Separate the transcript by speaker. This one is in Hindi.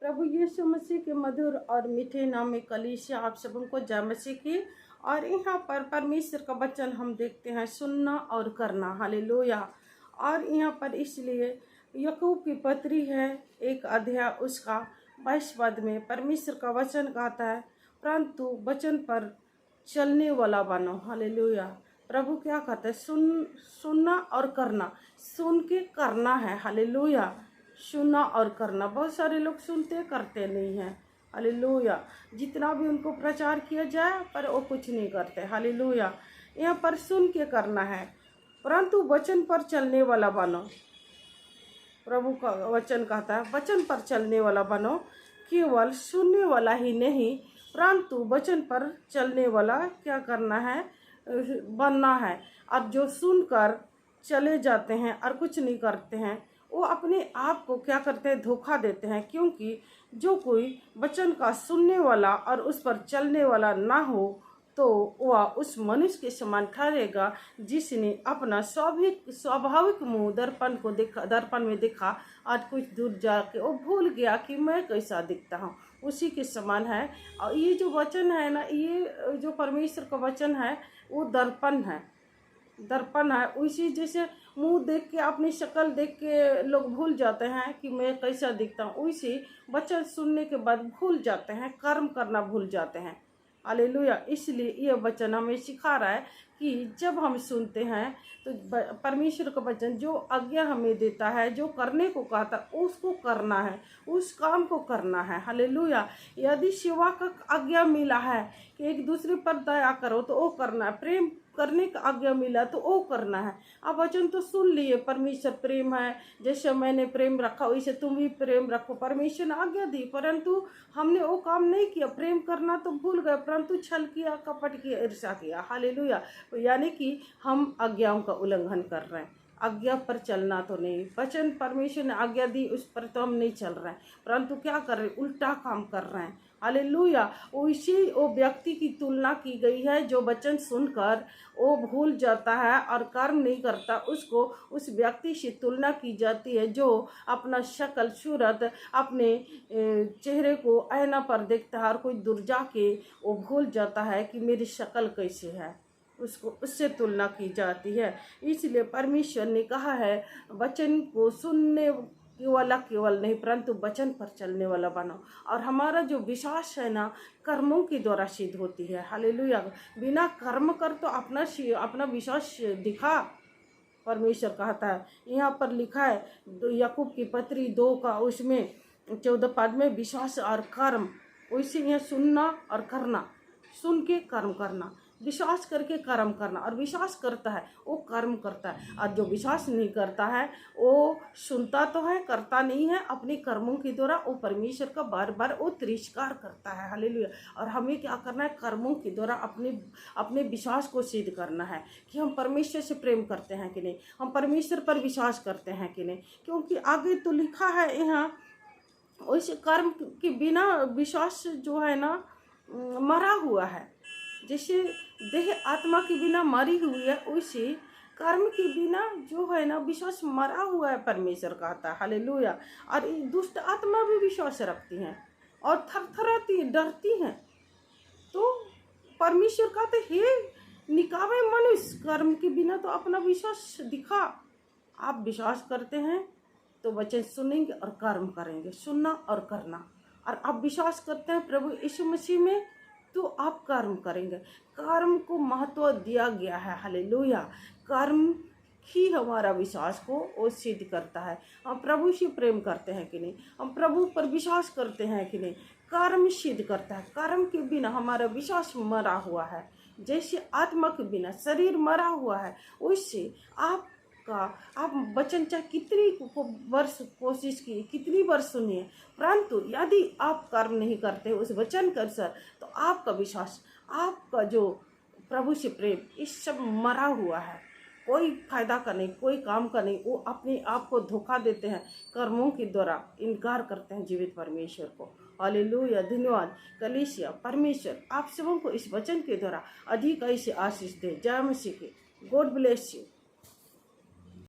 Speaker 1: प्रभु यीशु मसीह के मधुर और मीठे नाम में कलीसिया आप सबों को जय मसीह की। और यहाँ पर परमेश्वर का वचन हम देखते हैं, सुनना और करना। हालेलुया। और यहाँ पर इसलिए याकूब की पत्री है, एक अध्याय उसका 22 पद में परमेश्वर का वचन कहता है, परंतु वचन पर चलने वाला बनो। हालेलुया। प्रभु क्या कहते हैं? सुनना और करना। सुन के करना है। हालेलुया। सुनना और करना। बहुत सारे लोग सुनते करते नहीं हैं। हालेलुया। जितना भी उनको प्रचार किया जाए पर वो कुछ नहीं करते। हालेलुया। यहाँ पर सुन के करना है, परंतु वचन पर चलने वाला बनो। प्रभु का वचन कहता है वचन पर चलने वाला बनो, केवल सुनने वाला ही नहीं परंतु वचन पर चलने वाला क्या करना है? बनना है। और जो सुनकर चले जाते हैं और कुछ नहीं करते हैं, वो अपने आप को क्या करते हैं? धोखा देते हैं। क्योंकि जो कोई वचन का सुनने वाला और उस पर चलने वाला ना हो तो वह उस मनुष्य के समान ठहरेगा जिसने अपना स्वाभाविक मुंह दर्पण में देखा और कुछ दूर जाके वो भूल गया कि मैं कैसा दिखता हूँ। उसी के समान है। और ये जो वचन है ना, ये जो परमेश्वर का वचन है वो दर्पण है। दर्पण है। उसी जैसे मुंह देख के, अपनी शक्ल देख के लोग भूल जाते हैं कि मैं कैसा दिखता हूँ, उसी वचन सुनने के बाद भूल जाते हैं, कर्म करना भूल जाते हैं। हालेलुया। इसलिए ये वचन हमें सिखा रहा है कि जब हम सुनते हैं तो परमेश्वर का वचन जो आज्ञा हमें देता है, जो करने को कहता है, उसको करना है, उस काम को करना है। हालेलुया। यदि सेवा का आज्ञा मिला है कि एक दूसरे पर दया करो तो वो करना है, प्रेम करने का आज्ञा मिला तो वो करना है। अब वचन तो सुन लिए, परमेश्वर प्रेम है, जैसे मैंने प्रेम रखा वैसे तुम भी प्रेम रखो, परमेश्वर ने आज्ञा दी, परंतु हमने वो काम नहीं किया। प्रेम करना तो भूल गए, परंतु छल किया, कपट किया, ईर्ष्या किया। हालेलुया। यानी कि हम आज्ञाओं का उल्लंघन कर रहे हैं। आज्ञा पर चलना तो नहीं, वचन परमेश्वर ने आज्ञा दी उस पर तो हम नहीं चल रहे हैं, परंतु क्या कर रहे हैं? उल्टा काम कर रहे हैं। हालेलुया। वो व्यक्ति की तुलना की गई है जो वचन सुनकर वो भूल जाता है और कर्म नहीं करता, उसको उस व्यक्ति से तुलना की जाती है जो अपना शक्ल सूरत, अपने चेहरे को आईना पर देखता है और कोई दूर जाके वो भूल जाता है कि मेरी शक्ल कैसी है, उसको उससे तुलना की जाती है। इसलिए परमेश्वर ने कहा है वचन को सुनने वाला केवल नहीं परंतु वचन पर चलने वाला बनो। और हमारा जो विश्वास है ना, कर्मों के द्वारा सिद्ध होती है। हालेलुया। बिना कर्म कर तो अपना विश्वास दिखा, परमेश्वर कहता है। यहाँ पर लिखा है याकूब की पत्री 2 का उसमें 14 पद में, विश्वास और कर्म। वैसे यहाँ सुनना और करना, सुन के कर्म करना, विश्वास करके कर्म करना। और विश्वास करता है वो कर्म करता है, और जो विश्वास नहीं करता है वो सुनता तो है, करता नहीं है। अपने कर्मों के द्वारा वो परमेश्वर का बार बार वो तिरस्कार करता है। हालेलुया। और हमें क्या करना है? कर्मों के द्वारा अपने विश्वास को सिद्ध करना है कि हम परमेश्वर से प्रेम करते हैं कि नहीं, हम परमेश्वर पर विश्वास करते हैं कि नहीं। क्योंकि आगे तो लिखा है यहाँ, उस कर्म के बिना विश्वास जो है ना मरा हुआ है। जैसे देह आत्मा के बिना मरी हुई है, वैसे कर्म के बिना जो है ना विश्वास मरा हुआ है, परमेश्वर कहता है। हालेलुया। और दुष्ट आत्मा भी विश्वास रखती हैं और थरथराती डरती हैं। तो परमेश्वर कहते हे निकावे मनुष्य, कर्म के बिना तो अपना विश्वास दिखा। आप विश्वास करते हैं तो वचन सुनेंगे और कर्म करेंगे, सुनना और करना। और आप विश्वास करते हैं प्रभु यीशु मसीह में तो आप कर्म करेंगे। कर्म को महत्व दिया गया है। हालेलुया। कर्म ही हमारा विश्वास को वो सिद्ध करता है। हम प्रभु से प्रेम करते हैं कि नहीं, हम प्रभु पर विश्वास करते हैं कि नहीं, कर्म सिद्ध करता है। कर्म के बिना हमारा विश्वास मरा हुआ है। जैसे आत्मा के बिना शरीर मरा हुआ है, वैसे आप वचन चाहे कितनी वर्ष कोशिश की, कितनी वर्ष सुनिए, परंतु यदि आप कर्म नहीं करते उस वचन के अनुसार तो आपका विश्वास, आपका जो प्रभु से प्रेम, इस सब मरा हुआ है। कोई फायदा का नहीं, कोई काम का नहीं। वो अपने आप को धोखा देते हैं, कर्मों के द्वारा इनकार करते हैं जीवित परमेश्वर को। हालेलुया। धन्यवाद कलीसिया। परमेश्वर आप सबों को इस वचन के द्वारा अधिक ऐसे आशीष दे। जय मसीह की। God bless you.